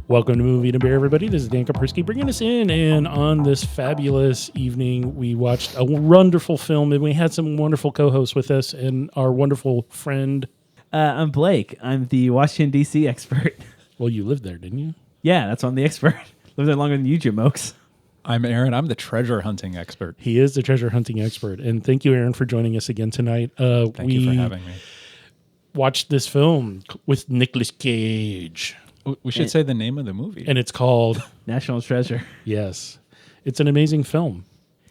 Welcome to Movie to Beer, everybody. This is Dan Kaprisky bringing us in, and on this fabulous evening, we watched a wonderful film, and we had some wonderful co-hosts with us, and our wonderful friend. I'm Blake. I'm the Washington, D.C. expert. Well, you lived there, didn't you? Yeah, that's why I'm the expert. Lived there longer than you, Jimokes. I'm Aaron. I'm the treasure hunting expert. He is the treasure hunting expert, and thank you, Aaron, for joining us again tonight. Thank you for having me. Watched this film with Nicolas Cage. We should say the name of the movie. And it's called National Treasure. Yes. It's an amazing film.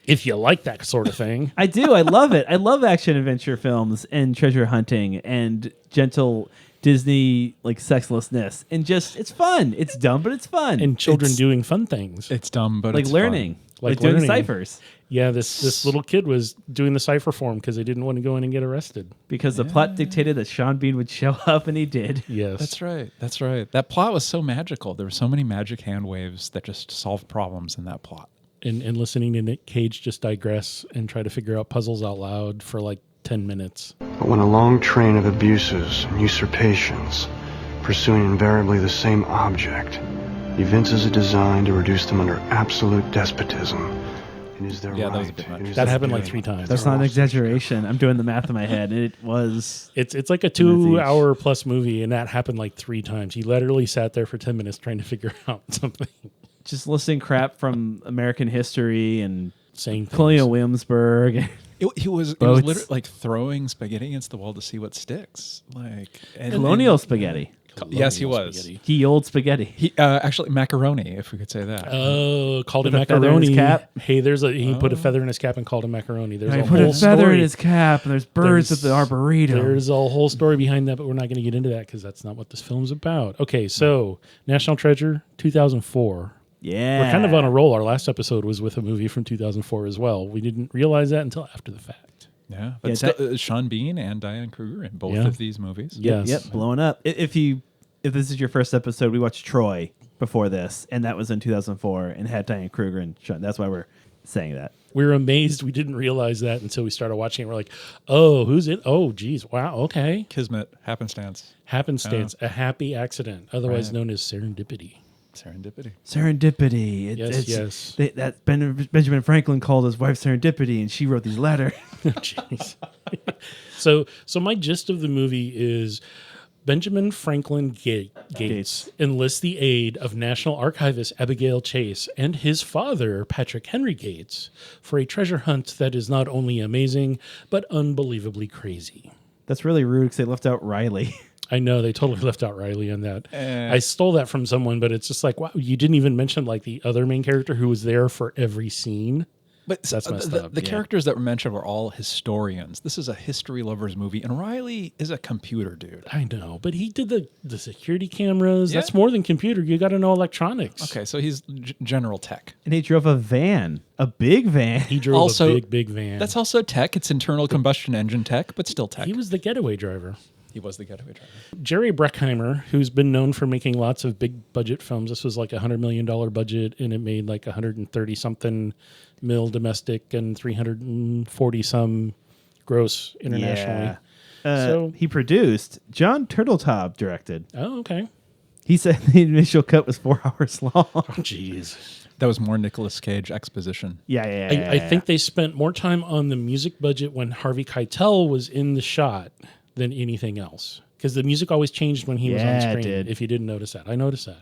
If you like that sort of thing. I do. I love it. I love action adventure films and treasure hunting and gentle Disney sexlessness. And just, it's fun. It's dumb, but it's fun. And children doing fun things. It's dumb, but like it's learning. fun. Like doing ciphers. Yeah, this little kid was doing the cipher for him because they didn't want to go in and get arrested. Because the plot dictated that Sean Bean would show up, and he did. Yes. That's right. That's right. That plot was so magical. There were so many magic hand waves that just solved problems in that plot. And listening to Nick Cage just digress and try to figure out puzzles out loud for like 10 minutes. But when a long train of abuses and usurpations, pursuing invariably the same object, evinces a design to reduce them under absolute despotism, and is their Yeah, that was right. a bit much. That happened like 3 times. That's not an exaggeration. I'm doing the math in my head. It was... It's like a 2-hour plus movie, and that happened like 3 times. He literally sat there for 10 minutes trying to figure out something. Just listing crap from American history and Saying Colonial Williamsburg. He was literally like throwing spaghetti against the wall to see what sticks. Colonial spaghetti. Yes, he was. Spaghetti. He old spaghetti. He actually macaroni, if we could say that. Oh, called him Put a feather in macaroni. his cap? Hey, he put a feather in his cap and called him macaroni. There's He a put a whole feather story. in his cap, and there's birds at the arboretum. There's a whole story behind that, but we're not going to get into that because that's not what this film's about. Okay, so National Treasure, 2004. Yeah. We're kind of on a roll. Our last episode was with a movie from 2004 as well. We didn't realize that until after the fact. Yeah, but Sean Bean and Diane Kruger in both of these movies. Yes. Yep, blowing up. If this is your first episode, we watched Troy before this, and that was in 2004, and had Diane Kruger and Sean. That's why we're saying that. We were amazed. We didn't realize that until we started watching it. We're like, oh, who's it? Oh, geez. Wow, okay. Kismet, happenstance. Happenstance, a happy accident, otherwise known as serendipity. Serendipity. Yes. That Benjamin Franklin called his wife Serendipity, and she wrote these letters. Jeez. So my gist of the movie is Benjamin Franklin Gates enlists the aid of National Archivist Abigail Chase and his father, Patrick Henry Gates, for a treasure hunt that is not only amazing, but unbelievably crazy. That's really rude because they left out Riley. I know, they totally left out Riley in that. I stole that from someone, but it's just like, wow, you didn't even mention like the other main character who was there for every scene. But that's messed up. The characters that were mentioned were all historians. This is a history lovers movie, and Riley is a computer dude. I know, but he did the security cameras. Yeah. That's more than computer. You got to know electronics. Okay, so he's general tech. And he drove a van, a big van. He drove a big van. That's also tech. It's internal combustion engine tech, but still tech. He was the getaway driver. He was the getaway driver. Jerry Bruckheimer, who's been known for making lots of big budget films. This was like a $100 million budget, and it made like 130 something mil domestic and 340 some gross internationally. Yeah. So he produced. John Turteltaub directed. Oh, okay. He said the initial cut was 4 hours long. Oh, jeez. That was more Nicolas Cage exposition. Yeah. I think they spent more time on the music budget when Harvey Keitel was in the shot than anything else, because the music always changed when he was on screen. If you didn't notice that, I noticed that.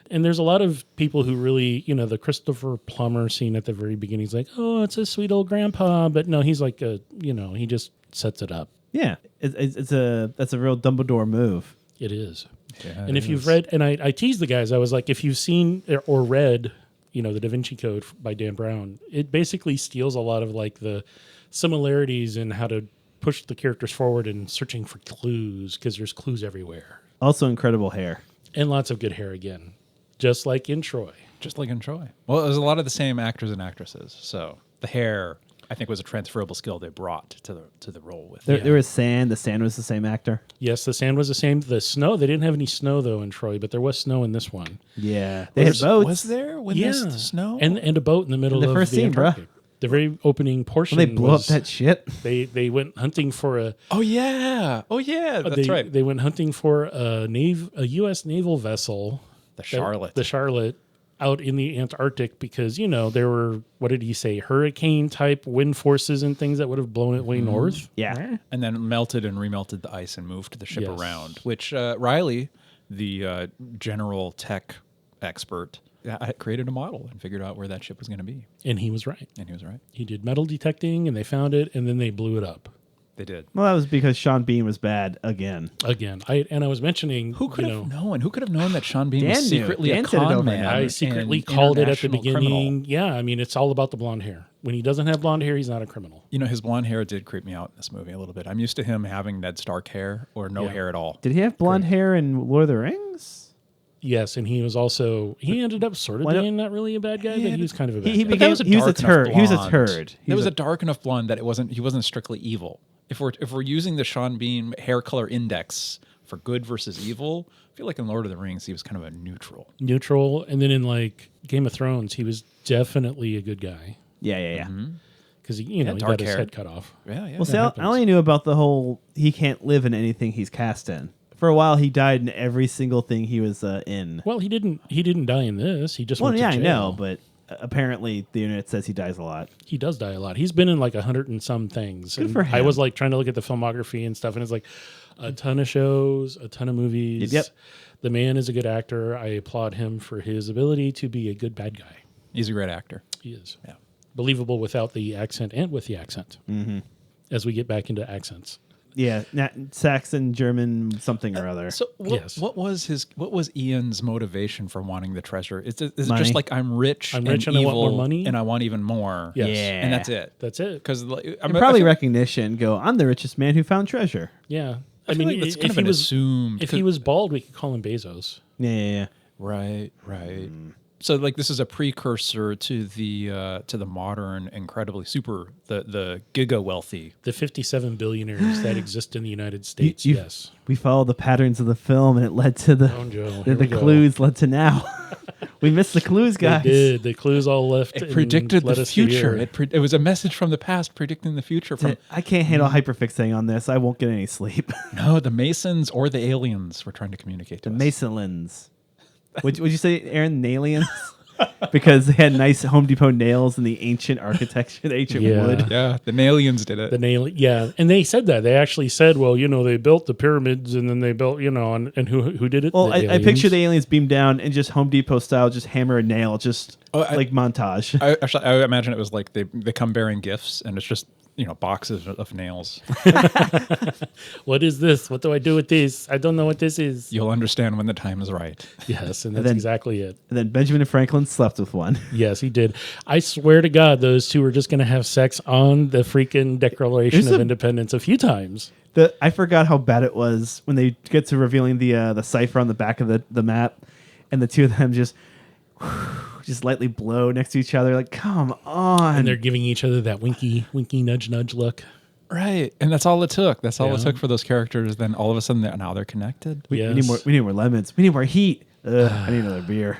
And there's a lot of people who really, the Christopher Plummer scene at the very beginning is like, oh, it's a sweet old grandpa, but no, he's like he just sets it up. Yeah, that's a real Dumbledore move. It is. Yeah, and if you've read, and I teased the guys, I was like, if you've seen or read, the Da Vinci Code by Dan Brown, it basically steals a lot of like the similarities in how to push the characters forward and searching for clues, because there's clues everywhere. Also incredible hair. And lots of good hair again, just like in Troy. Well, it was a lot of the same actors and actresses, so the hair, I think, was a transferable skill they brought to the role with. There was sand. The sand was the same actor. Yes, the sand was the same. The snow, they didn't have any snow though in Troy, but there was snow in this one. Yeah, they had boats. Was there when there's snow? And a boat in the middle of first the scene, Antarctic. The very opening portion. Well, they blew up that shit. They went hunting for a. Oh yeah, that's right. They went hunting for a U.S. naval vessel The Charlotte. The Charlotte out in the Antarctic because, there were, what did he say, hurricane type wind forces and things that would have blown it way north. Yeah. And then melted and remelted the ice and moved the ship Yes. around, which Riley, the general tech expert, created a model and figured out where that ship was going to be. And he was right. He He did metal detecting and they found it and then they blew it up. They did. Well, that was because Sean Bean was bad again. I was mentioning Who could have known? Who could have known that Sean Bean Dan was knew. secretly Dan a said it con over man? and I over. secretly and called it at the international beginning. criminal? Yeah, I mean, it's all about the blonde hair. When he doesn't have blonde hair, he's not a criminal. His blonde hair did creep me out in this movie a little bit. I'm used to him having Ned Stark hair or no Yeah. hair at all. Did he have blonde hair in Lord of the Rings? Yes, and he was also, he ended up sort of Why don't- being not really a bad guy, but he was kind of a bad He guy. But that became was a he was a dark enough turd. He was a blonde. turd. It was a dark enough blonde that he wasn't strictly evil. If we're using the Sean Bean hair color index for good versus evil, I feel like in Lord of the Rings he was kind of a neutral. Neutral. And then in like Game of Thrones, he was definitely a good guy Yeah. because he got dark his hair. head cut off. Yeah. Well, see, I only knew about the whole he can't live in anything he's cast in. For a while, he died in every single thing he was in. Well, he didn't die in this. He just Well, went to yeah, I jail. know, but apparently the internet says he dies a lot. He does die a lot. He's been in like 100 and some things. Good And for him. I was like trying to look at the filmography and stuff, and it's like a ton of shows, a ton of movies. Yep. The man is a good actor. I applaud him for his ability to be a good bad guy. He's a great actor. He is. Yeah. Believable without the accent and with the accent. Mm-hmm. As we get back into accents. Yeah, Saxon, German, something or other. So Yes. what was Ian's motivation for wanting the treasure? Is it Money. just like I'm rich I'm and rich and I want evil more money? and I want even more? Yes. Yeah. And that's it. That's it. Because And probably recognition. Go, I'm the richest man who found treasure. Yeah. I mean, like that's kind if of he an was assumed. if he was bald, we could call him Bezos. Yeah. right. So like this is a precursor to the modern, incredibly the giga wealthy. The 57 billionaires that exist in the United States. you- Yes. We followed the patterns of the film, and it led to the Oh, Joe, the here we go. clues led to now. We missed the clues, guys. They did. The clues all left. It and predicted led the us here. future. It was a message from the past predicting the future. From I can't handle hyperfixating on this. I won't get any sleep. no, the Masons or the aliens were trying to communicate to The us. Masonlins. Would you say, Aaron, the aliens? Because they had nice Home Depot nails and the ancient architecture, the ancient Yeah. wood. Yeah, the aliens did it. The nail, yeah, and they said that. They actually said, "Well, they built the pyramids, and then they built, and who did it?" Well, The I aliens. picture the aliens beam down and just Home Depot style, just hammer a nail, just like montage. I imagine it was like they come bearing gifts, and it's just boxes of nails. What is this? What do I do with this? I don't know what this is. You'll understand when the time is right. Yes, and that's then- exactly it. And then Benjamin Franklin slept with one. Yes, he did. I swear to God, those two were just going to have sex on the freaking Declaration There's of a- Independence a few times. I forgot how bad it was when they get to revealing the cipher on the back of the map, and the two of them just lightly blow next to each other. Like, come on! And they're giving each other that winky, nudge look. Right, and that's all it took. That's all it Yeah. took for those characters. Then all of a sudden, now they're connected. we Yes. need more. We need more lemons. We need more heat. I need another beer.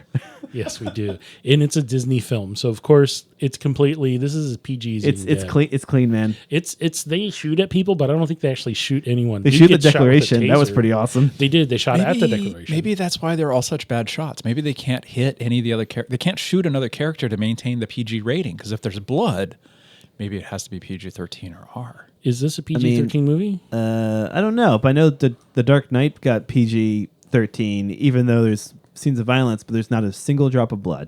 Yes, we do. And it's a Disney film, so of course it's completely. This is as PG as you It's can get. clean. It's clean, man. It's they shoot at people, but I don't think they actually shoot anyone. They Dude shoot the gets shot with a Declaration. That was taser. pretty awesome. They did. They shot at the Declaration. Maybe that's why they're all such bad shots. Maybe they can't hit any of the other they can't shoot another character to maintain the PG rating. Because if there's blood, maybe it has to be PG-13 or R. Is this a PG-13 movie? I don't know, but I know the Dark Knight got PG-13, even though there's scenes of violence, but there's not a single drop of blood.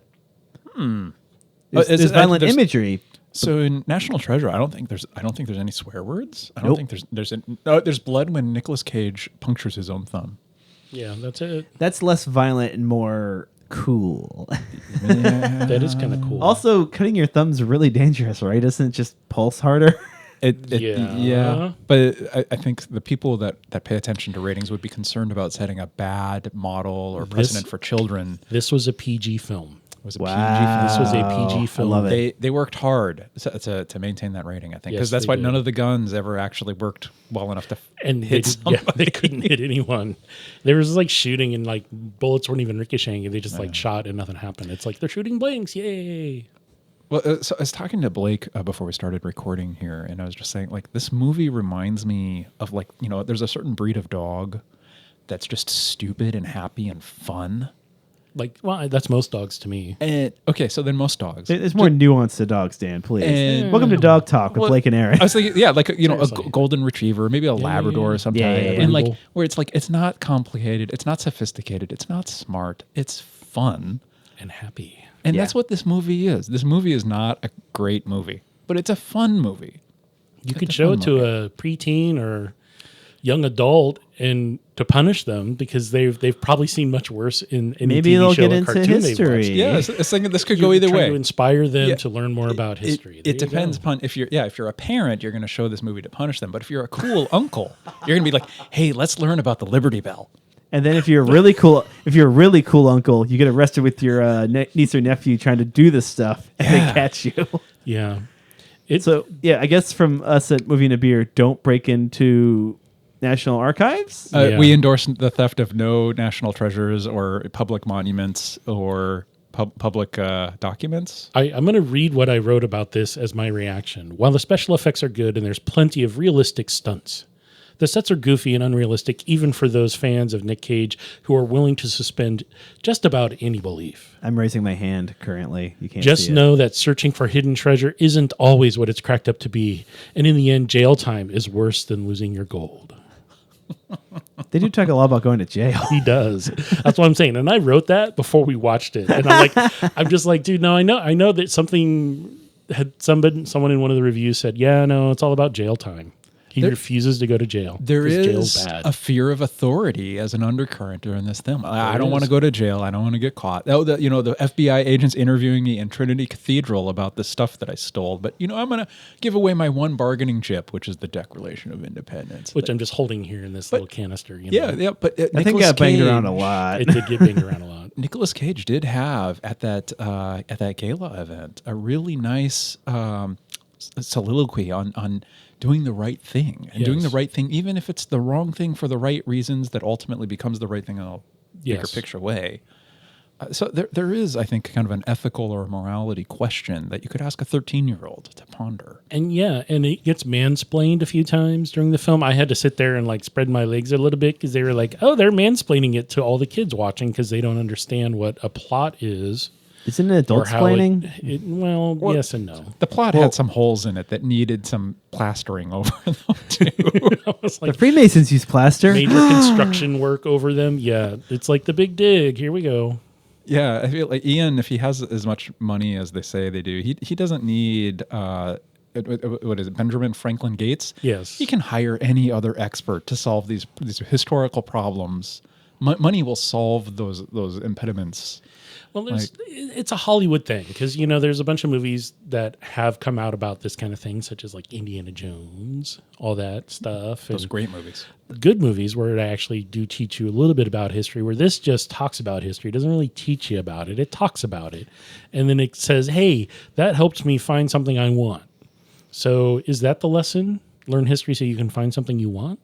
There's violent imagery. So in National Treasure, I don't think there's any swear words. I don't Nope. think there's blood when Nicolas Cage punctures his own thumb. Yeah, that's it. That's less violent and more cool. That is kind of cool. Also, cutting your thumb's really dangerous, right? Isn't it just pulse harder? Yeah. But I think the people that pay attention to ratings would be concerned about setting a bad model or precedent for children. This was a PG film. It was a Wow. This was a PG film. I love it. They worked hard to maintain that rating, I think, because Yes, that's they why did. none of the guns ever actually worked well enough to And hit they somebody. couldn't hit anyone. There was like shooting and like bullets weren't even ricocheting. And they just like shot and nothing happened. It's like they're shooting blanks. Yay. Well, so I was talking to Blake before we started recording here, and I was just saying, like, this movie reminds me of, like, there's a certain breed of dog that's just stupid and happy and fun. Well, that's most dogs to me. And okay, so then most dogs. There's more nuance to dogs, Dan. Please. And- Welcome to Dog Talk with Blake and Aaron. I was thinking, yeah, like a Seriously. golden retriever, maybe a Labrador or something, and like Beagle. where it's like it's not complicated, it's not sophisticated, it's not smart, it's fun, And happy. and Yeah. that's what this movie is. This movie is not a great movie, but it's a fun movie. You could show it to a preteen or young adult and to punish them because they've probably seen much worse in any Maybe TV they'll show get or into cartoon they've history. watched. Yeah, it's thinking this could You're go either trying way. to inspire them Yeah. to learn more about history. It There you depends go. upon if you're a parent, you're going to show this movie to punish them. But if you're a cool uncle, you're going to be like, hey, let's learn about the Liberty Bell. And then if you're really cool, uncle, you get arrested with your niece or nephew trying to do this stuff, and they catch you. Yeah. So yeah, I guess from us at Movie and a Beer, don't break into National Archives. Yeah. We endorse the theft of no national treasures or public monuments or public documents. I'm going to read what I wrote about this as my reaction. While the special effects are good and there's plenty of realistic stunts, the sets are goofy and unrealistic even for those fans of Nick Cage who are willing to suspend just about any belief. I'm raising my hand currently. You can't Just see it. know that searching for hidden treasure isn't always what it's cracked up to be. And in the end, jail time is worse than losing your gold. They do talk a lot about going to jail. He does. That's what I'm saying. And I wrote that before we watched it. And I'm just like, dude, no, I know that someone in one of the reviews said, yeah, no, it's all about jail time. He refuses to go to jail. There 'cause jail's is bad. a fear of authority as an undercurrent during this film. I don't want to go to jail. I don't want to get caught. The FBI agents interviewing me in Trinity Cathedral about the stuff that I stole. But, I'm going to give away my one bargaining chip, which is the Declaration of Independence. which I'm just holding here in this little canister. Yeah, but I think it got banged around a lot. It did get banged around a lot. Nicolas Cage did have at that gala event a really nice soliloquy on doing the right thing and doing the Yes. right thing, even if it's the wrong thing for the right reasons that ultimately becomes the right thing in a bigger Yes. picture way. So there is, I think, kind of an ethical or morality question that you could ask a 13-year-old to ponder. And it gets mansplained a few times during the film. I had to sit there and spread my legs a little bit because they were like, oh, they're mansplaining it to all the kids watching because they don't understand what a plot is. Isn't it adult or how explaining? Well, yes and no. The plot had some holes in it that needed some plastering over them, too. I was The like, Freemasons use plaster. major construction work over them. Yeah, it's like the big dig. Here we go. Yeah, I feel like Ian, if he has as much money as they say they do, he doesn't need what is it, Benjamin Franklin Gates? Yes. He can hire any other expert to solve these historical problems. Money will solve those impediments. Well, it's a Hollywood thing because, there's a bunch of movies that have come out about this kind of thing, such as Indiana Jones, all that stuff. Those and great movies. good movies where it actually do teach you a little bit about history, where this just talks about history. It doesn't really teach you about it. It talks about it. And then it says, hey, that helps me find something I want. So is that the lesson? Learn history so you can find something you want?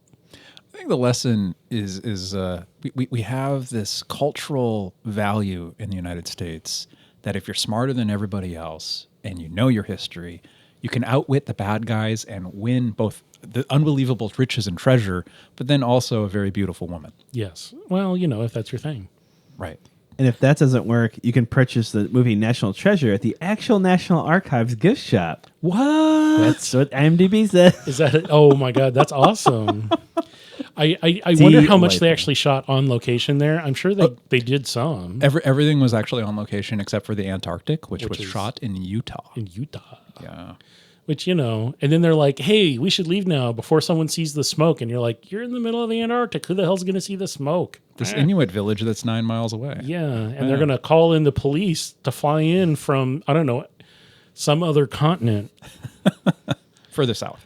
I think the lesson is we have this cultural value in the United States that if you're smarter than everybody else and you know your history, you can outwit the bad guys and win both the unbelievable riches and treasure, but then also a very beautiful woman. Yes. Well, if that's your thing. Right. And if that doesn't work, you can purchase the movie National Treasure at the actual National Archives gift shop. What? That's what IMDb says. Is that? Oh my God, that's awesome. I wonder how much they Delightful. actually shot on location there. I'm sure they did some Everything was actually on location except for the Antarctic, which was is- shot in Utah. in Utah. Yeah. Which, and then they're like, hey, we should leave now before someone sees the smoke. And you're like, you're in the middle of the Antarctic. Who the hell's going to see the smoke? This Inuit village that's 9 miles away. Yeah. And they're going to call in the police to fly in from, I don't know, some other continent. Further south.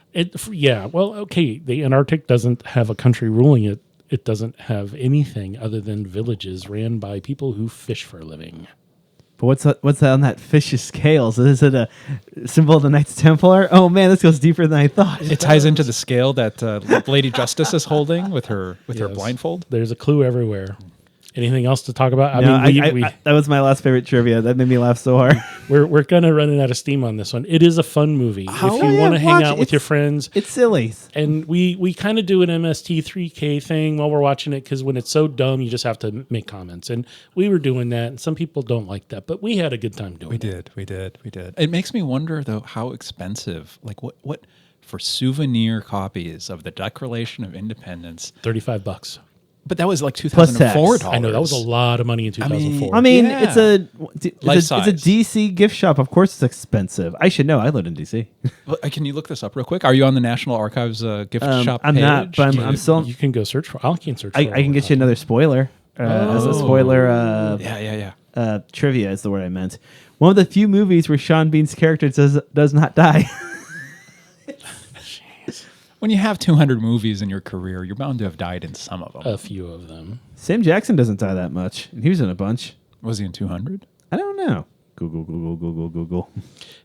Yeah. Well, okay. The Antarctic doesn't have a country ruling it. It doesn't have anything other than villages ran by people who fish for a living. But what's that on that fish's scales? Is it a symbol of the Knights Templar? Oh man, this goes deeper than I thought. It ties into the scale that Lady Justice is holding with her Yes. blindfold. There's a clue everywhere. Anything else to talk about? No, that was my last favorite trivia. That made me laugh so hard. We're kind of running out of steam on this one. It is a fun movie. If you want to hang out with your friends. It's silly. And we kind of do an MST3K thing while we're watching it because when it's so dumb, you just have to make comments. And we were doing that, and some people don't like that, but we had a good time doing it. We did. It makes me wonder, though, how expensive, like what for souvenir copies of the Declaration of Independence. $35. But that was like 2004 dollars. I know, that was a lot of money in 2004. I mean, Yeah. it's a DC gift shop. Of course, it's expensive. I should know. I lived in DC. Well, can you look this up real quick? Are you on the National Archives gift shop I'm page? not, but I'm still. You can go search for. I can search. I can get you another spoiler. As a spoiler, trivia is the word I meant. One of the few movies where Sean Bean's character does not die. When you have 200 movies in your career, you're bound to have died in some of them. A few of them. Sam Jackson doesn't die that much, and he was in a bunch. Was he in 200? I don't know. Google.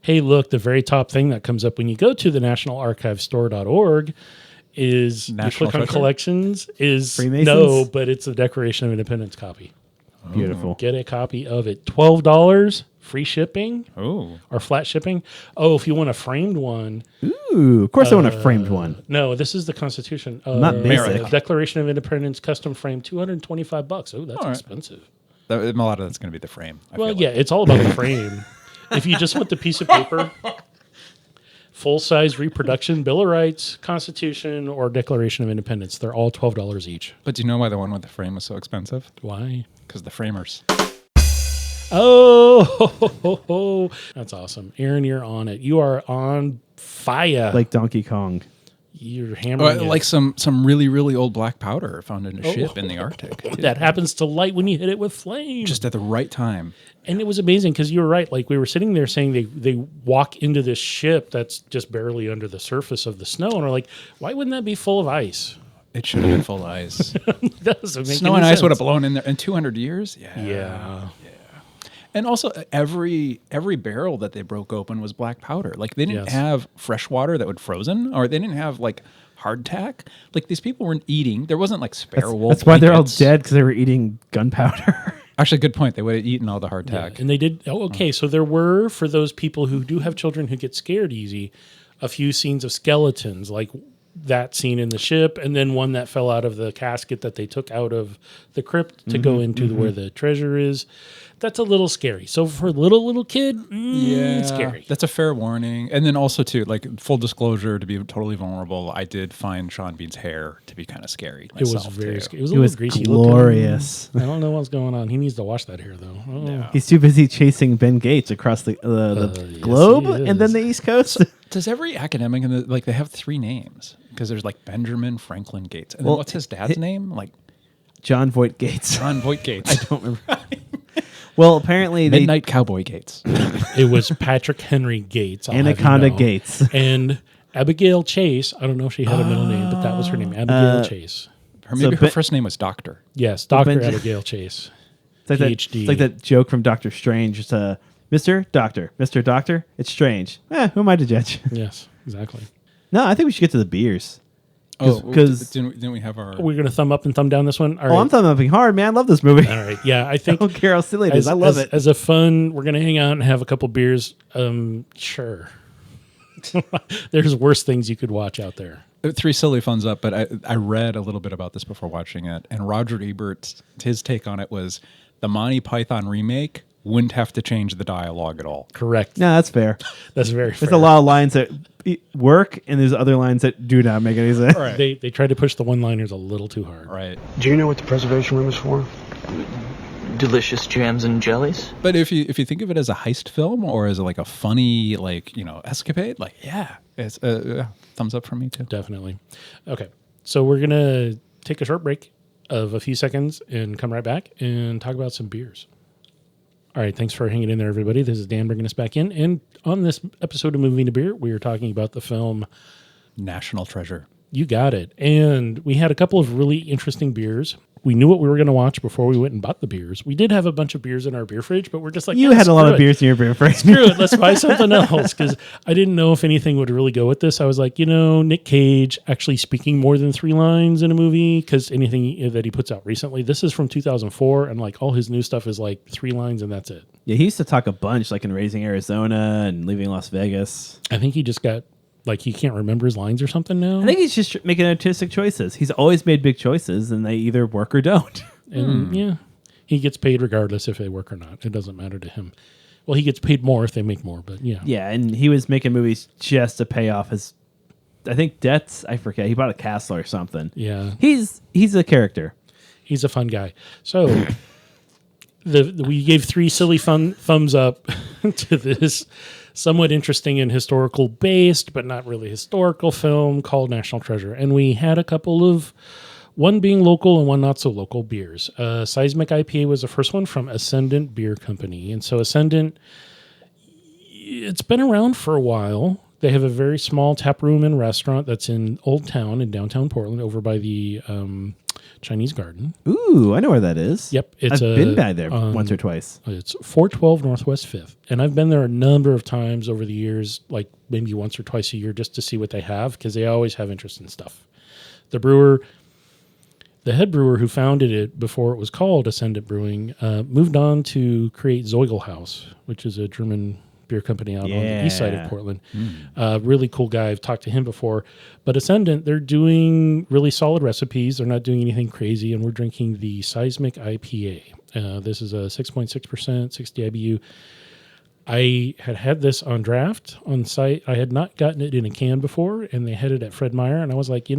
Hey, look, the very top thing that comes up when you go to the nationalarchivestore.org is National you click on Treasure? collections is Freemasons? no, but it's a Declaration of Independence copy. Beautiful. Get a copy of it. $12, free shipping Oh. or flat shipping. Oh, if you want a framed one. Ooh, of course I want a framed one. No, this is the Constitution. Not basic. Declaration of Independence custom frame, $225. Oh, that's All right. expensive. A lot of that's going to be the frame. I Well, feel yeah, like. it's all about the frame. If you just want the piece of paper, full-size reproduction, Bill of Rights, Constitution, or Declaration of Independence, they're all $12 each. But do you know why the one with the frame was so expensive? Why? Because the framers. Oh, that's awesome. Aaron, you're on it. You are on fire. Like Donkey Kong. You're hammering it. Like some really, really old black powder found in a ship in the Arctic. That happens to light when you hit it with flame. Just at the right time. And it was amazing because you were right. Like we were sitting there saying they walk into this ship that's just barely under the surface of the snow. And we're like, why wouldn't that be full of ice? It should have been full of ice. That doesn't make Snow any and ice sense. would have blown in there in 200 years. Yeah. And also, every barrel that they broke open was black powder. Like they didn't Yes. have fresh water that would frozen, or they didn't have like hardtack. Like these people weren't eating. There wasn't like spare wool. That's why they're all blankets. dead, because they were eating gunpowder. Actually, good point. They would have eaten all the Yeah, hardtack. and they did. Oh, okay. So there were, for those people who do have children who get scared easy, a few scenes of skeletons, like that scene in the ship, and then one that fell out of the casket that they took out of the crypt to go into where the treasure is. That's a little scary. So for a little kid, it's scary. That's a fair warning. And then also too, like full disclosure, to be totally vulnerable, I did find Sean Bean's hair to be kind of scary. It was myself, very too. scary. It was a It little was greasy glorious. looking. I don't know what's going on. He needs to wash that hair though. Oh. He's too busy chasing Ben Gates across the Yes, globe he and then is. the East Coast. Does every academic in the they have three names? Because there's like Benjamin Franklin Gates, and Well, then what's his dad's name? Like John Voight Gates. John Voight Gates. I don't remember. Well, apparently they Midnight Cowboy Gates. It was Patrick Henry Gates. I'll have you Anaconda know. Gates. And Abigail Chase. I don't know if she had a middle name, but that was her name, Abigail Chase. Maybe her Ben- first name was Doctor. Yes, Dr. Benja- Abigail Chase. It's like, that, PhD. it's like that joke from Doctor Strange. It's Mr. Doctor. Mr. Doctor, it's strange. Who am I to judge? Yes, exactly. No, I think we should get to the beers. Oh, 'cause- didn't we have our? We're going to thumb up and thumb down this one? All Oh, right. I'm thumbing upping hard, man. I love this movie. All right. Yeah, I I think don't care how silly it is. I love it. As a fun, we're going to hang out and have a couple beers. Sure. There's worse things you could watch out there. Three silly thumbs up, but I read a little bit about this before watching it, and Roger Ebert's his take on it was the Monty Python remake wouldn't have to change the dialogue at all. Correct. No, that's fair. That's very fair. There's a lot of lines that work, and there's other lines that do not make any sense. Right. They tried to push the one-liners a little too hard. Right. Do you know what the preservation room is for? Delicious jams and jellies. But if you think of it as a heist film or as like a funny escapade, like it's thumbs up for me too. Definitely. Okay. So we're going to take a short break of a few seconds and come right back and talk about some beers. All right. Thanks for hanging in there, everybody. This is Dan bringing us back in. And on this episode of Moving to Beer, we are talking about the film National Treasure. You Got It. And we had a couple of really interesting beers. we knew what we were going to watch before we went and bought the beers. We did have a bunch of beers in our beer fridge, but we're just like, You had a lot of beers in your beer fridge. Screw it, let's buy something else, because I didn't know if anything would really go with this. I was like, Nick Cage actually speaking more than 3 lines in a movie, because anything that he puts out recently, this is from 2004, and like all his new stuff is like 3 lines and that's it. Yeah, he used to talk a bunch, like in Raising Arizona and Leaving Las Vegas. I think he just got, like, he can't remember his lines or something now. I think he's just making artistic choices. He's always made big choices, and they either work or don't. And yeah, he gets paid regardless if they work or not. It doesn't matter to him. Well, he gets paid more if they make more, but yeah. Yeah, and he was making movies just to pay off his, I think, debts. I forget. He bought a castle or something. Yeah. He's a character. He's a fun guy. So we gave 3 silly fun thumbs up to this somewhat interesting and historical based, but not really historical film called National Treasure. And we had a couple of, one being local and one not so local beers. Seismic IPA was the first one from Ascendant Beer Company. And so Ascendant, it's been around for a while. They have a very small tap room and restaurant that's in Old Town in downtown Portland over by the Chinese Garden. Ooh, I know where that is. Yep. I've been by there once or twice. It's 412 Northwest 5th. And I've been there a number of times over the years, like maybe once or twice a year, just to see what they have, because they always have interesting stuff. The head brewer who founded it before it was called Ascendant Brewing, moved on to create Zeugelhaus, which is a German beer company out on the east side of Portland. Really cool guy. I've talked to him before. But Ascendant, they're doing really solid recipes. They're not doing anything crazy, and we're drinking the Seismic IPA. This is a 6.6%, 60 IBU. I had this on draft on site. I had not gotten it in a can before, and they had it at Fred Meyer, and I was like,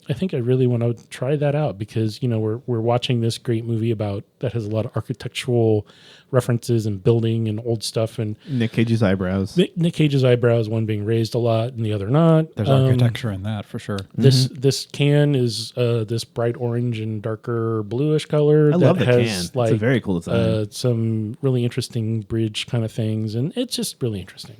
I think I really want to try that out, because we're watching this great movie that has a lot of architectural references and building and old stuff, and Nick Cage's eyebrows. Nick Cage's eyebrows, one being raised a lot and the other not. There's architecture in that for sure. This can is this bright orange and darker bluish color. I love the can. It's a very cool design. Some really interesting bridge kind of things, and it's just really interesting.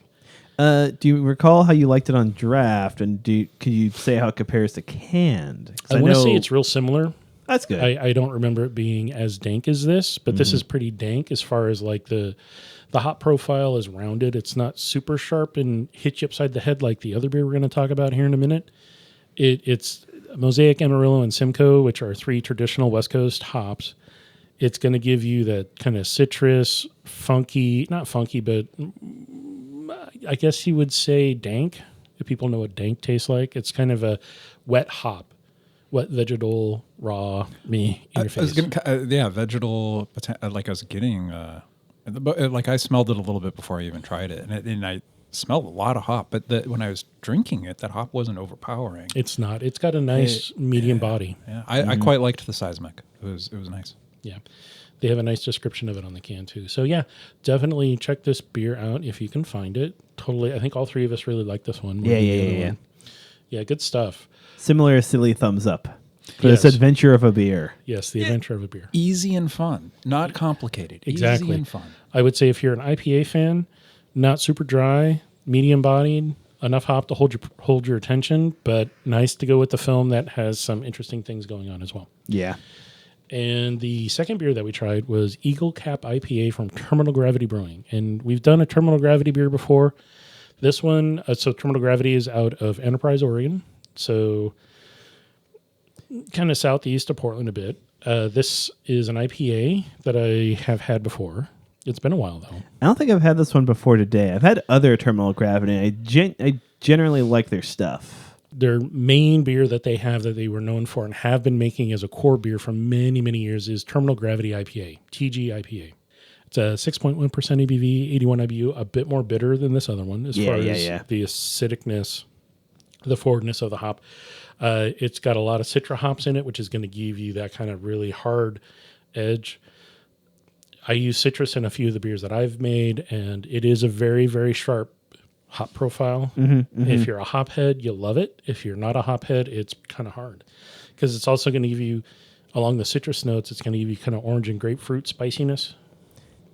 Do you recall how you liked it on draft, and can you say how it compares to canned? I want to say it's real similar. That's good. I don't remember it being as dank as this, but this is pretty dank as far as like the hop profile is rounded. It's not super sharp and hit you upside the head like the other beer we're going to talk about here in a minute. It's Mosaic, Amarillo, and Simcoe, which are 3 traditional West Coast hops. It's going to give you that kind of citrus, funky, not funky, but I guess you would say dank, if people know what dank tastes like. It's kind of a wet hop, wet vegetal, raw, in your face. Vegetal, like I was getting, like I smelled it a little bit before I even tried it. And I smelled a lot of hop, but when I was drinking it, that hop wasn't overpowering. It's not. It's got a nice medium body. Yeah, I quite liked the Seismic. It was nice. Yeah. They have a nice description of it on the can too. So yeah, definitely check this beer out if you can find it. Totally. I think all 3 of us really like this one. Yeah. Yeah, good stuff. Similar silly thumbs up for this adventure of a beer. Yes, the adventure of a beer. Easy and fun, not complicated. Exactly. Easy and fun. I would say if you're an IPA fan, not super dry, medium bodied, enough hop to hold your attention, but nice to go with the film that has some interesting things going on as well. Yeah. And the second beer that we tried was Eagle Cap IPA from Terminal Gravity Brewing. And we've done a Terminal Gravity beer before. This one, so Terminal Gravity is out of Enterprise, Oregon. So kind of southeast of Portland a bit. This is an IPA that I have had before. It's been a while, though. I don't think I've had this one before today. I've had other Terminal Gravity. I generally like their stuff. Their main beer that they have that they were known for and have been making as a core beer for many, many years is Terminal Gravity IPA, TG IPA. It's a 6.1% ABV, 81 IBU, a bit more bitter than this other one as far as the acidicness, the forwardness of the hop. It's got a lot of Citra hops in it, which is going to give you that kind of really hard edge. I use citrus in a few of the beers that I've made, and it is a very, very sharp hop profile. If you're a hop head, you'll love it. If you're not a hop head, it's kind of hard because it's also going to give you, along the citrus notes, it's going to give you kind of orange and grapefruit spiciness.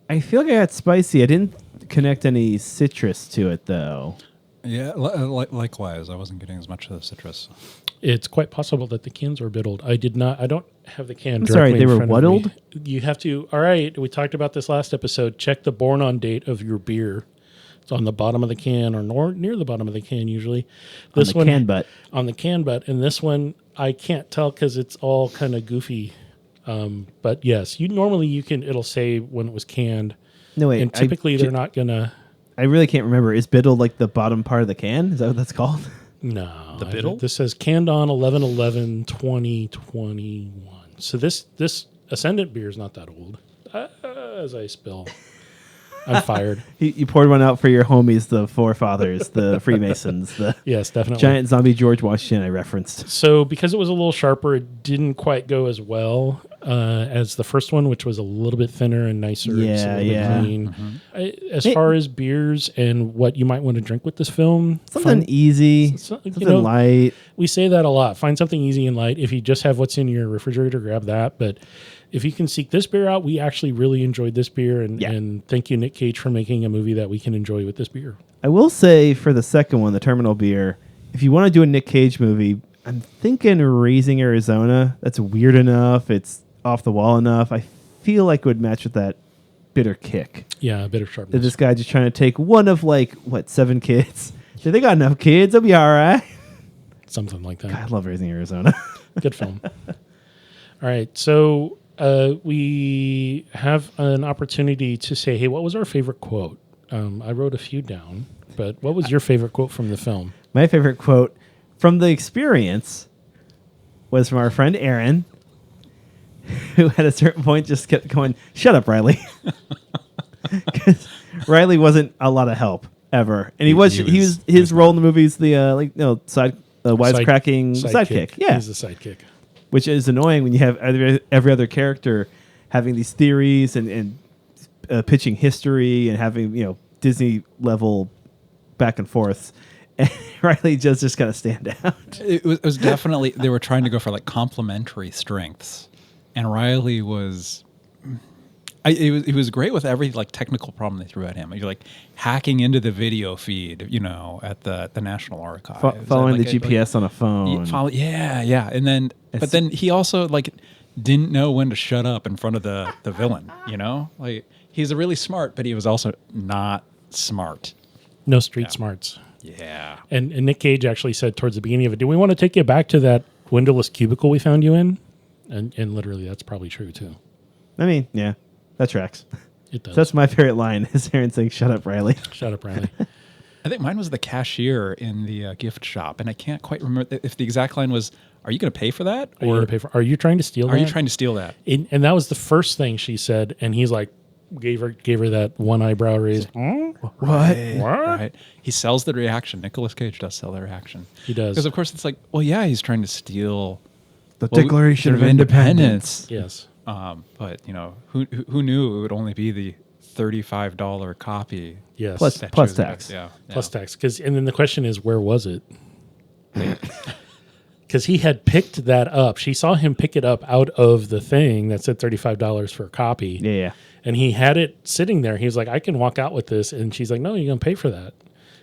I feel like I got spicy. I didn't connect any citrus to it, though. Yeah, likewise. I wasn't getting as much of the citrus. It's quite possible that the cans were biddled. I don't have the can. I'm sorry, directly they in were front of me. whittled? You have to. All right, we talked about this last episode. Check the born on date of your beer. It's on the bottom of the can or near the bottom of the can usually. This on the can butt. On the can butt. And this one, I can't tell because it's all kind of goofy. But yes, it'll say when it was canned. No, wait. And typically they're not going to. I really can't remember. Is biddle like the bottom part of the can? Is that what that's called? No. The biddle? This says canned on 11/11/2021. So this Ascendant beer is not that old. As I spill. I'm fired. You poured one out for your homies, the forefathers, the Freemasons, the Yes, definitely. giant zombie George Washington I referenced. So because it was a little sharper, it didn't quite go as well as the first one, which was a little bit thinner and nicer. Yeah, and clean. As far as beers and what you might want to drink with this film, Something easy, something light. We say that a lot. Find something easy and light. If you just have what's in your refrigerator, grab that. But if you can seek this beer out, we actually really enjoyed this beer. And thank you, Nick Cage, for making a movie that we can enjoy with this beer. I will say for the second one, the Terminal Beer, if you want to do a Nick Cage movie, I'm thinking Raising Arizona. That's weird enough. It's off the wall enough. I feel like it would match with that bitter kick. Yeah, bitter sharpness. That this guy just trying to take one of 7 kids. So they got enough kids. They'll be all right. Something like that. God, I love Raising Arizona. Good film. All right. So we have an opportunity to say, hey, what was our favorite quote? I wrote a few down, but what was your favorite quote from the film? My favorite quote from the experience was from our friend Aaron, who at a certain point just kept going, "Shut up, Riley." Because Riley wasn't a lot of help ever. And his role in the movie is the wisecracking sidekick. Yeah. He's the sidekick. Which is annoying when you have every other character having these theories and pitching history and having Disney level back and forth, and Riley just kind of stand out. It was definitely they were trying to go for complementary strengths, and Riley was. It was great with every technical problem they threw at him. You're hacking into the video feed, at the National Archives, following the GPS on a phone. Yeah, and then then he also didn't know when to shut up in front of the villain. He's really smart, but he was also not smart. No street smarts. Yeah. And Nick Cage actually said towards the beginning of it, "Do we want to take you back to that windowless cubicle we found you in?" And literally, that's probably true too. I mean, yeah. That tracks. It does. So that's my favorite line, is Aaron saying, "Shut up, Riley." Shut up, Riley. I think mine was the cashier in the gift shop, and I can't quite remember if the exact line was, "Are you going to pay for that?" Are you trying to steal that? Are you trying to steal that? And that was the first thing she said, and he's gave her that one eyebrow raised. What? Right. He sells the reaction. Nicolas Cage does sell the reaction. He does. Because, of course, it's he's trying to steal The Declaration of Independence. Yes. But who knew it would only be the $35 copy? Yes. Plus tax. Plus tax. And then the question is, where was it? Because he had picked that up. She saw him pick it up out of the thing that said $35 for a copy. Yeah. And he had it sitting there. He was like, "I can walk out with this." And she's like, "No, you're going to pay for that."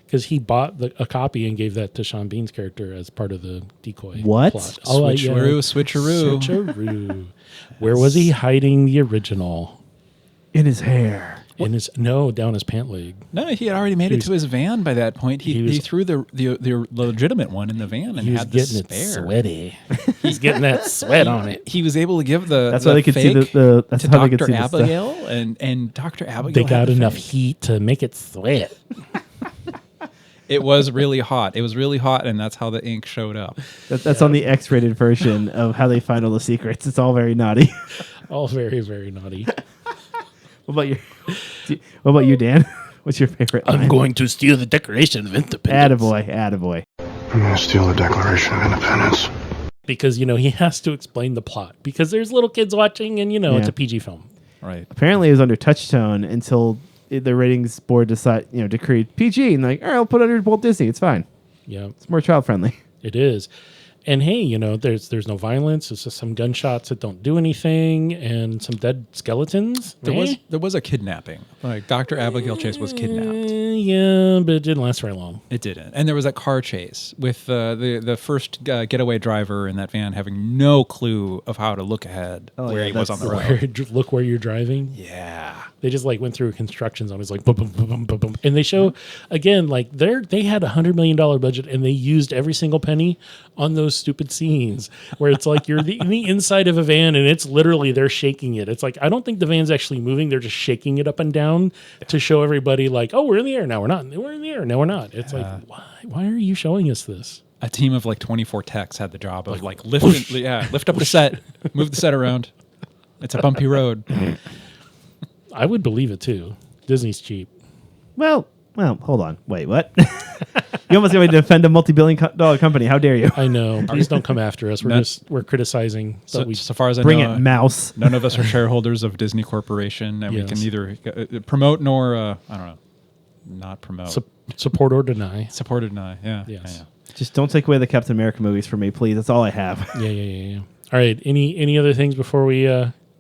Because he bought a copy and gave that to Sean Bean's character as part of the decoy What? plot. Switcheroo. Where was he hiding the original? In his hair. Down his pant leg. No, he had already made it to his van by that point. He threw the legitimate one in the van and had the spare. It sweaty. He's getting that sweat on it. He was able to give that's why they could see that's to how they could Dr. see Abigail, and Dr. Abigail. They got enough heat to make it sweat. It was really hot. It was really hot, and that's how the ink showed up. That's on the X-rated version of how they find all the secrets. It's all very naughty. All very, very naughty. What about you, Dan? What's your favorite line? I'm going to steal the Declaration of Independence. Attaboy. I'm going to steal the Declaration of Independence. Because, he has to explain the plot. Because there's little kids watching, and, it's a PG film. Right. Apparently it was under Touchstone until the ratings board decreed PG. And all right, I'll put it under Walt Disney. It's fine. Yeah. It's more child-friendly. It is. And hey, there's no violence. It's just some gunshots that don't do anything and some dead skeletons. There was a kidnapping. Like Dr. Abigail Chase was kidnapped. Yeah, but it didn't last very long. It didn't. And there was that car chase with the first getaway driver in that van having no clue of how to look ahead where he was on the road. Look where you're driving. Yeah. They just like went through a construction zone. It's like boom, boom, boom, boom, boom, boom. And they show again like they had $100 million budget and they used every single penny on those stupid scenes where it's like you're in the inside of a van and it's literally they're shaking it. It's like I don't think the van's actually moving. They're just shaking it up and down to show everybody like, oh, we're in the air now. We're not. We're in the air. No, we're not. It's like why are you showing us this? A team of like 24 techs had the job of like lift up the set, move the set around. It's a bumpy road. I would believe it too. Disney's cheap. Well, hold on. Wait, what? You almost got me to defend a multi-billion-dollar company. How dare you? I know. Please don't come after us. We're criticizing. So far as I bring know, it, mouse. None of us are shareholders of Disney Corporation, and we can neither promote nor I don't know, not promote. Support or deny. Support or deny. Yeah. Yes. Yeah. Just don't take away the Captain America movies from me, please. That's all I have. Yeah. All right. Any other things before we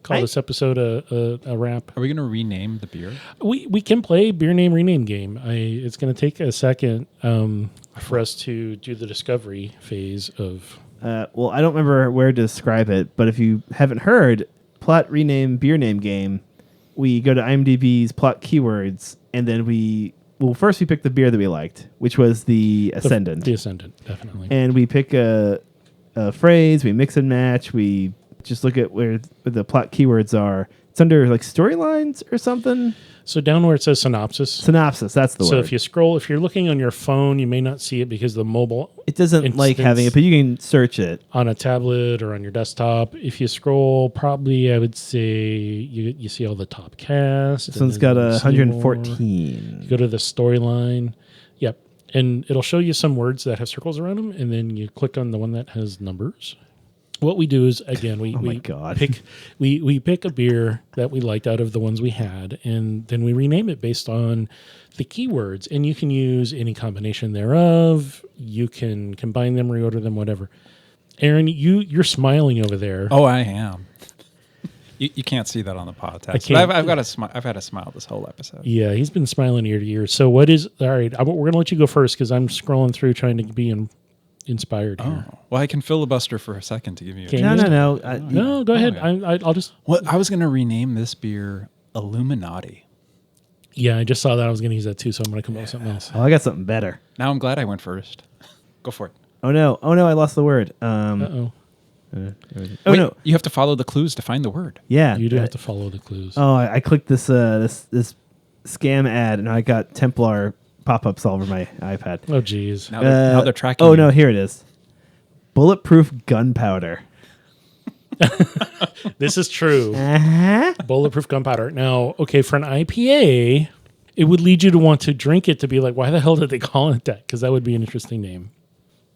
call this episode a wrap? Are we going to rename the beer? We can play beer name rename game. It's going to take a second for us to do the discovery phase of. Well, I don't remember where to describe it, but if you haven't heard, plot rename beer name game, we go to IMDb's plot keywords, and then first we pick the beer that we liked, which was the Ascendant. The Ascendant, definitely. And we pick a phrase, we mix and match, we just look at where the plot keywords are. It's under like storylines or something. So down where it says synopsis. Synopsis, that's the word. So if you scroll, if you're looking on your phone, you may not see it because the mobile. It doesn't like having it, but you can search it on a tablet or on your desktop. If you scroll, probably I would say you see all the top cast. This one's got 114. You go to the storyline. Yep. And it'll show you some words that have circles around them, and then you click on the one that has numbers. What we do is, again, we pick a beer that we liked out of the ones we had, and then we rename it based on the keywords. And you can use any combination thereof. You can combine them, reorder them, whatever. Aaron, you're smiling over there. Oh, I am. You can't see that on the podcast. I've got a smile. I've had a smile this whole episode. Yeah, he's been smiling ear to ear. So what is all right? We're going to let you go first because I'm scrolling through trying to be inspired here. Well, I can filibuster for a second to give you. No. No, go ahead. I'll just. Well, I was going to rename this beer Illuminati. Yeah, I just saw that. I was going to use that too, so I'm going to come up with something else. Oh, I got something better. Now I'm glad I went first. Go for it. Oh no! I lost the word. Uh-oh. Wait, no! You have to follow the clues to find the word. Yeah, you do have to follow the clues. Oh, I clicked this scam ad, and I got Templar pop-ups all over my iPad. Oh, geez. Now they're tracking. Oh, no, here it is. Bulletproof gunpowder. This is true. Uh-huh. Bulletproof gunpowder. Now, okay, for an IPA, it would lead you to want to drink it to be like, why the hell did they call it that? Because that would be an interesting name.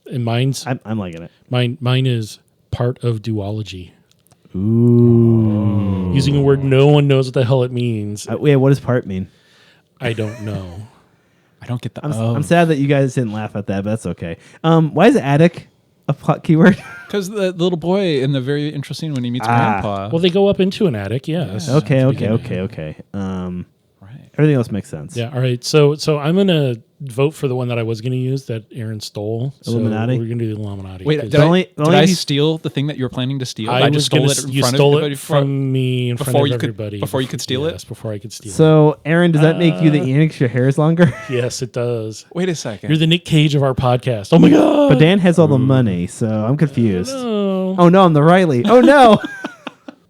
And mine's... I'm liking it. Mine is part of duology. Ooh. Using a word no one knows what the hell it means. Wait, what does part mean? I don't know. I don't get the... I'm sad that you guys didn't laugh at that, but that's okay. Why is attic a plot keyword? Because the little boy in the very interesting when he meets Grandpa. Well, they go up into an attic, yes. Okay. Right. Everything else makes sense. Yeah, all right. So I'm going to vote for the one that I was going to use that Aaron stole. Illuminati? So we're going to do the Illuminati. Wait, did I steal the thing that you were planning to steal? I just stole it in you front stole of everybody it from me in front of everybody. Before you could steal it? Yes, before I could steal it. So, Aaron, does that make you the Annie because your hair is longer? Yes, it does. Wait a second. You're the Nick Cage of our podcast. Oh, my God. But Dan has all the money, so I'm confused. No. Oh, no, I'm the Riley. Oh, no.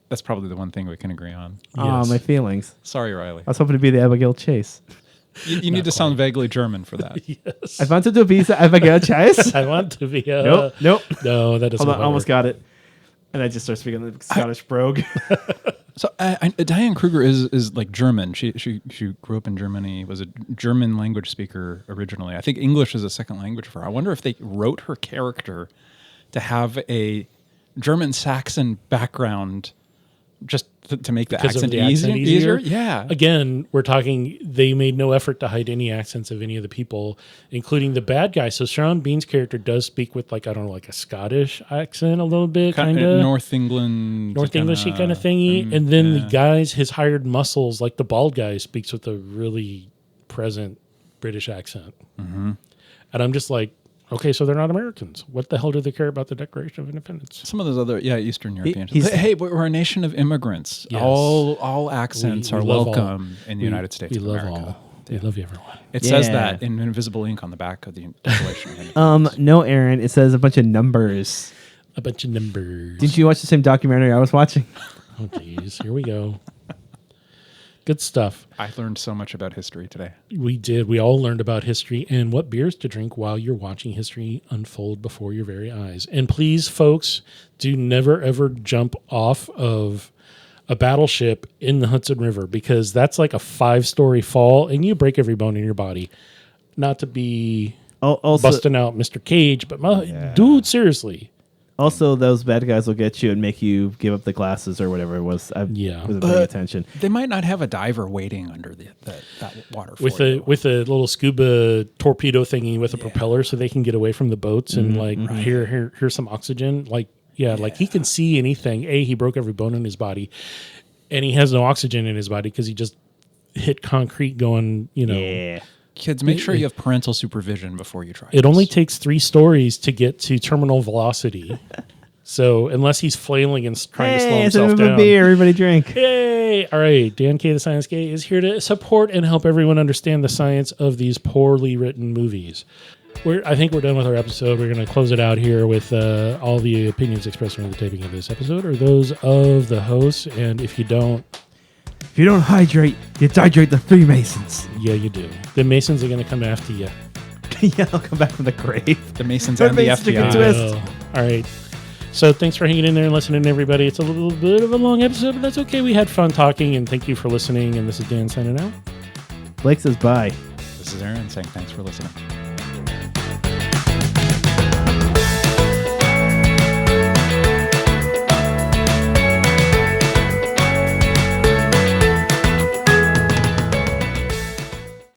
That's probably the one thing we can agree on. Oh, my feelings. Sorry, Riley. I was hoping to be the Abigail Chase. You need to sound vaguely German for that. Yes. I want to be the Abigail Chase. I want to be a... Nope. No, that doesn't Hold on, I almost work. got it. And I just start speaking the Scottish brogue. So Diane Kruger is like German. She grew up in Germany, was a German language speaker originally. I think English is a second language for her. I wonder if they wrote her character to have a German Saxon background just to make the Because of accent, the accent easier. easier? Yeah. Again, we're talking, they made no effort to hide any accents of any of the people, including the bad guy. So Sean Bean's character does speak with like, I don't know, like a Scottish accent a little bit, kind of. North Englishy kind of thingy. And then the guys, his hired muscles, like the bald guy, speaks with a really present British accent. Mm-hmm. And I'm just like, okay, so they're not Americans. What the hell do they care about the Declaration of Independence? Some of those other, Eastern Europeans. he's- Hey, we're a nation of immigrants. Yes. All accents We are love welcome in the United States We of love America. all. We love everyone. It says Yeah. that in invisible ink on the back of the Declaration of Independence. No, Aaron. It says a bunch of numbers. A bunch of numbers. Didn't you watch the same documentary I was watching? Oh, geez. Here we go. Good stuff. I learned so much about history today. We did. We all learned about history and what beers to drink while you're watching history unfold before your very eyes. And please, folks, do never, ever jump off of a battleship in the Hudson River, because that's like a 5-story fall and you break every bone in your body. Not to be Also, busting out Mr. Cage, but dude, seriously. Also, those bad guys will get you and make you give up the glasses or whatever it was. I wasn't paying attention. They might not have a diver waiting under that water With a little scuba torpedo thingy with a propeller, so they can get away from the boats and here's some oxygen. Like he can see anything. He broke every bone in his body, and he has no oxygen in his body because he just hit concrete going. Yeah. Kids, make sure you have parental supervision before you try. It only takes 3 stories to get to terminal velocity. So unless he's flailing and trying to slow himself it's a down. beer. Everybody drink. Yay! All right, Dan K, the Science Gay, is here to support and help everyone understand the science of these poorly written movies. I think we're done with our episode. We're going to close it out here with all the opinions expressed during the taping of this episode are those of the hosts. And if you don't hydrate, you dehydrate the Freemasons. yeah, you do. The Masons are going to come after you. Yeah, they'll come back from the grave. The Masons They're and the Masons chicken FBI. twist. All right. So thanks for hanging in there and listening, everybody. It's a little bit of a long episode, but that's okay. We had fun talking, and thank you for listening. And this is Dan signing out. Blake says bye. This is Aaron saying thanks for listening.